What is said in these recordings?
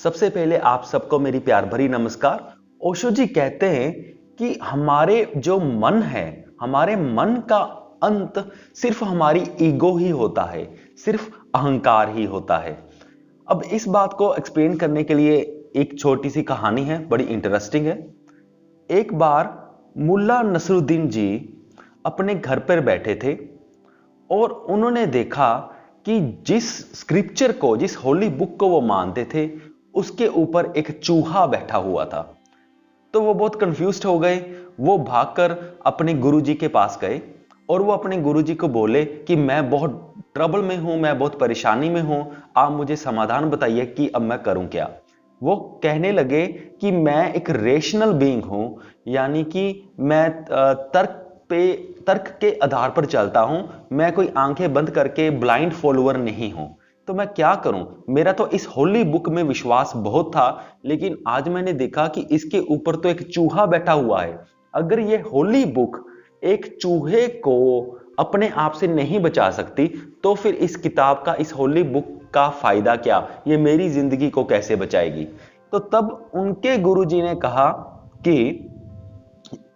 सबसे पहले आप सबको मेरी प्यार भरी नमस्कार। ओशो जी कहते हैं कि हमारे जो मन है, हमारे मन का अंत सिर्फ हमारी ईगो ही होता है, सिर्फ अहंकार ही होता है। अब इस बात को एक्सप्लेन करने के लिए एक छोटी सी कहानी है, बड़ी इंटरेस्टिंग है। एक बार मुल्ला नसरुद्दीन जी अपने घर पर बैठे थे और उन्होंने देखा कि जिस स्क्रिप्चर को, जिस होली बुक को वो मानते थे, उसके ऊपर एक चूहा बैठा हुआ था। तो वो बहुत कंफ्यूज्ड हो गए। वो भागकर अपने गुरुजी के पास गए और वो अपने गुरुजी को बोले कि मैं बहुत ट्रबल में हूं, मैं बहुत परेशानी में हूं, आप मुझे समाधान बताइए कि अब मैं करूं क्या। वो कहने लगे कि मैं एक रेशनल बीइंग हूं, यानी कि मैं तर्क के आधार पर चलता हूं, मैं कोई आंखें बंद करके ब्लाइंड फॉलोअर नहीं हूं। तो मैं क्या करूं? मेरा तो इस होली बुक में विश्वास बहुत था, लेकिन आज मैंने देखा कि इसके ऊपर तो एक चूहा बैठा हुआ है। अगर ये होली बुक एक चूहे को अपने आप से नहीं बचा सकती, तो फिर इस किताब का, इस होली बुक का फायदा क्या? ये मेरी जिंदगी को कैसे बचाएगी? तो तब उनके गुरुजी ने कहा कि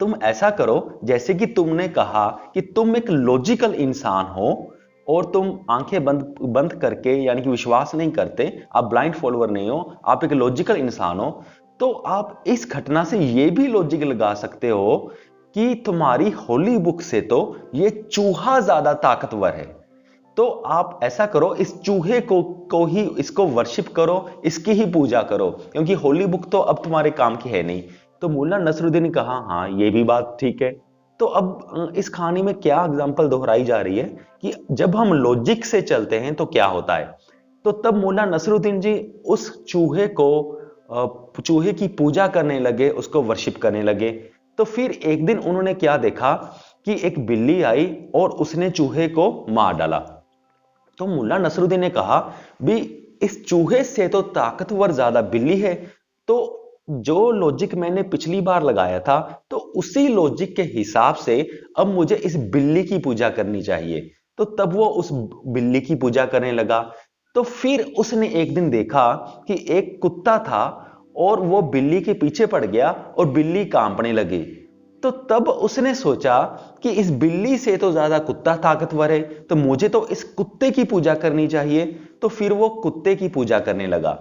तुम ऐसा करो, जैसे कि तुमने कहा कि तुम एक लॉजिकल इंसान हो और तुम आंखें बंद बंद करके, यानी कि विश्वास नहीं करते, आप ब्लाइंड फॉलोअर नहीं हो, आप एक लॉजिकल इंसान हो। तो आप इस घटना से यह भी लॉजिक लगा सकते हो कि तुम्हारी होली बुक से तो ये चूहा ज्यादा ताकतवर है। तो आप ऐसा करो, इस चूहे को ही इसको वर्शिप करो, इसकी ही पूजा करो, क्योंकि होली बुक तो अब तुम्हारे काम की है नहीं। तो मुल्ला नसरुद्दीन ने कहा, हाँ ये भी बात ठीक है। तो अब इस कहानी में क्या एग्जांपल दोहराई जा रही है कि जब हम लॉजिक से चलते हैं तो क्या होता है। तो तब मुल्ला नसरुद्दीन जी उस चूहे की पूजा करने लगे, उसको वर्शिप करने लगे। तो फिर एक दिन उन्होंने क्या देखा कि एक बिल्ली आई और उसने चूहे को मार डाला। तो मुल्ला नसरुद्दीन ने कहा, भी इस चूहे से तो ताकतवर ज्यादा बिल्ली है। तो जो लॉजिक मैंने पिछली बार लगाया था, तो उसी लॉजिक के हिसाब से अब मुझे इस बिल्ली की पूजा करनी चाहिए। तो तब वो उस बिल्ली की पूजा करने लगा। तो फिर उसने एक दिन देखा कि एक कुत्ता था और वो बिल्ली के पीछे पड़ गया और बिल्ली कांपने लगी। तो तब उसने सोचा कि इस बिल्ली से तो ज्यादा कुत्ता ताकतवर है, तो मुझे तो इस कुत्ते की पूजा करनी चाहिए। तो फिर वो कुत्ते की पूजा करने लगा।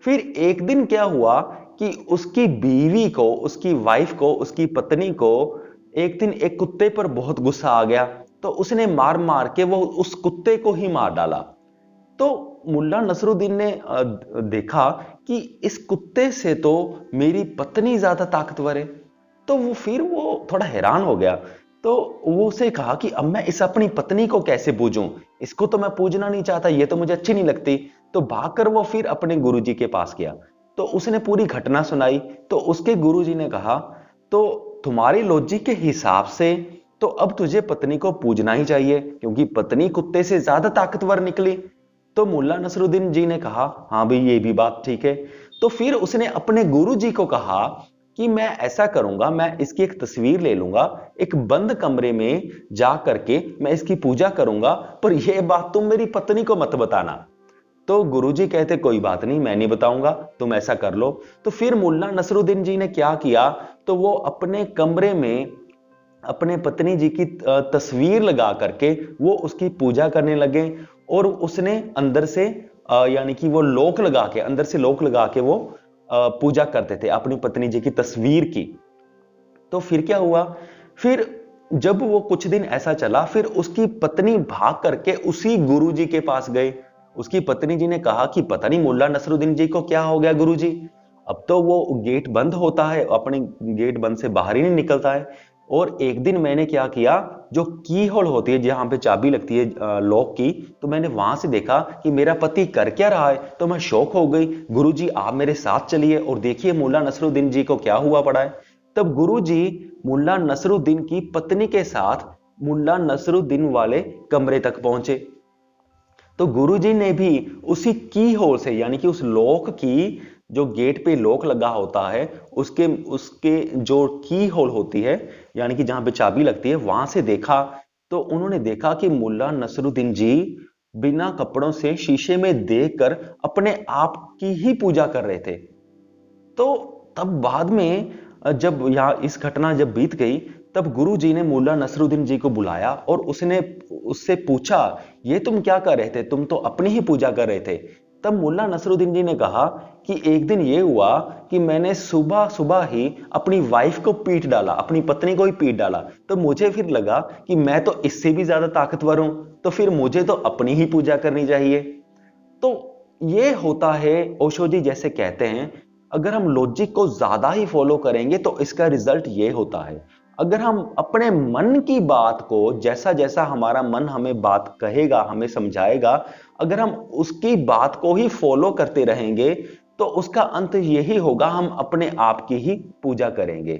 फिर एक दिन क्या हुआ कि उसकी बीवी को, उसकी वाइफ को, उसकी पत्नी को एक दिन एक कुत्ते पर बहुत गुस्सा आ गया। तो उसने मार मार के वो उस कुत्ते को ही मार डाला। तो मुल्ला नसरुद्दीन ने देखा कि इस कुत्ते से तो मेरी पत्नी ज्यादा ताकतवर है। तो वो थोड़ा हैरान हो गया। तो वो उसे कहा कि अब मैं इस अपनी पत्नी को कैसे पूजूं? इसको तो मैं पूजना नहीं चाहता, ये तो मुझे अच्छी नहीं लगती। तो भागकर वो फिर अपने गुरुजी के पास गया। तो उसने पूरी घटना सुनाई। तो उसके गुरुजी ने कहा, तो तुम्हारी लॉजिक के हिसाब से तो अब तुझे पत्नी को पूजना ही चाहिए, क्योंकि पत्नी कुत्ते से ज्यादा ताकतवर निकली। तो मुल्ला नसरुद्दीन जी ने कहा, हाँ भाई ये भी बात ठीक है। तो फिर उसने अपने गुरुजी को कहा कि मैं ऐसा करूंगा, मैं इसकी एक तस्वीर ले लूंगा, एक बंद कमरे में जा करके मैं इसकी पूजा करूंगा, पर यह बात तुम मेरी पत्नी को मत बताना। तो गुरुजी कहते, कोई बात नहीं, मैं नहीं बताऊंगा, तुम ऐसा कर लो। तो फिर मुल्ला नसरुद्दीन जी ने क्या किया, तो वो अपने कमरे में अपने पत्नी जी की तस्वीर लगा करके वो उसकी पूजा करने लगे। और उसने अंदर से यानी कि वो लॉक लगा के, अंदर से लॉक लगा के वो पूजा करते थे अपनी पत्नी जी की तस्वीर की। तो फिर क्या हुआ, फिर जब वो कुछ दिन ऐसा चला, फिर उसकी पत्नी भाग करके उसी गुरुजी के पास गए। उसकी पत्नी जी ने कहा कि पता नहीं मुल्ला नसरुद्दीन जी को क्या हो गया गुरुजी, अब तो वो गेट बंद होता है, अपने गेट बंद से बाहर ही नहीं निकलता है। और एक दिन मैंने क्या किया, जो की होल होती है जहां पे चाबी लगती है लॉक की, तो मैंने वहां से देखा कि मेरा पति कर क्या रहा है। तो मैं शौक हो गई, गुरुजी आप मेरे साथ चलिए और देखिए मुल्ला नसरुद्दीन जी को क्या हुआ पड़ा है। तब गुरुजी मुल्ला नसरुद्दीन की पत्नी के साथ मुल्ला नसरुद्दीन वाले कमरे तक पहुंचे। तो गुरुजी ने भी उसी की होल से, यानी कि उस लॉक की, जो गेट पे लॉक लगा होता है, उसके उसके जो की होल होती है, यानी कि जहां पे चाबी लगती है, वहां से देखा। तो उन्होंने देखा कि मुल्ला नसरुद्दीन जी बिना कपड़ों से शीशे में देखकर अपने आप की ही पूजा कर रहे थे। तो तब बाद में जब यहाँ इस घटना जब बीत गई, तब गुरु जी ने मुल्ला नसरुद्दीन जी को बुलाया और उसने उससे पूछा, ये तुम क्या कर रहे थे, तुम तो अपनी ही पूजा कर रहे थे। तब मुल्ला नसरुद्दीन जी ने कहा कि एक दिन ये हुआ कि मैंने सुबह सुबह ही अपनी वाइफ को पीट डाला, अपनी पत्नी को ही पीट डाला। तो मुझे फिर लगा कि मैं तो इससे भी ज्यादा ताकतवर हूं, तो फिर मुझे तो अपनी ही पूजा करनी चाहिए। तो ये होता है, ओशो जी जैसे कहते हैं, अगर हम लॉजिक को ज्यादा ही फॉलो करेंगे तो इसका रिजल्ट ये होता है। अगर हम अपने मन की बात को, जैसा जैसा हमारा मन हमें बात कहेगा, हमें समझाएगा, अगर हम उसकी बात को ही फॉलो करते रहेंगे तो उसका अंत यही होगा, हम अपने आप की ही पूजा करेंगे।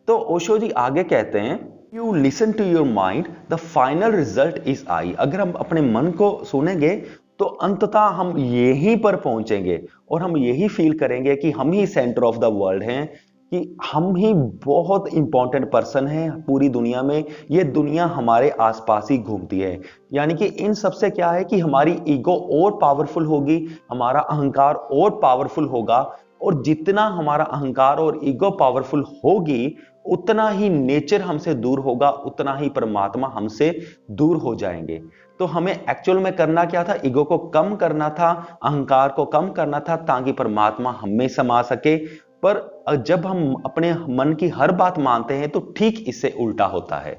तो ओशो जी आगे कहते हैं, you listen to your mind, the final result is I. अगर हम अपने मन को सुनेंगे तो अंततः हम यहीं पर पहुंचेंगे और हम यही फील करेंगे कि हम ही सेंटर ऑफ द वर्ल्ड हैं, कि हम ही बहुत इंपॉर्टेंट पर्सन हैं पूरी दुनिया में, ये दुनिया हमारे आसपास ही घूमती है। यानी कि इन सब से क्या है कि हमारी ईगो और पावरफुल होगी, हमारा अहंकार और पावरफुल होगा, और जितना हमारा अहंकार और ईगो पावरफुल होगी उतना ही नेचर हमसे दूर होगा, उतना ही परमात्मा हमसे दूर हो जाएंगे। तो हमें एक्चुअल में करना क्या था, ईगो को कम करना था, अहंकार को कम करना था, ताकि परमात्मा हमें समा सके। पर जब हम अपने मन की हर बात मानते हैं तो ठीक इससे उल्टा होता है।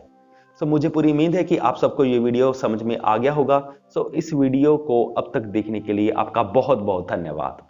सो मुझे पूरी उम्मीद है कि आप सबको ये वीडियो समझ में आ गया होगा। सो इस वीडियो को अब तक देखने के लिए आपका बहुत बहुत धन्यवाद।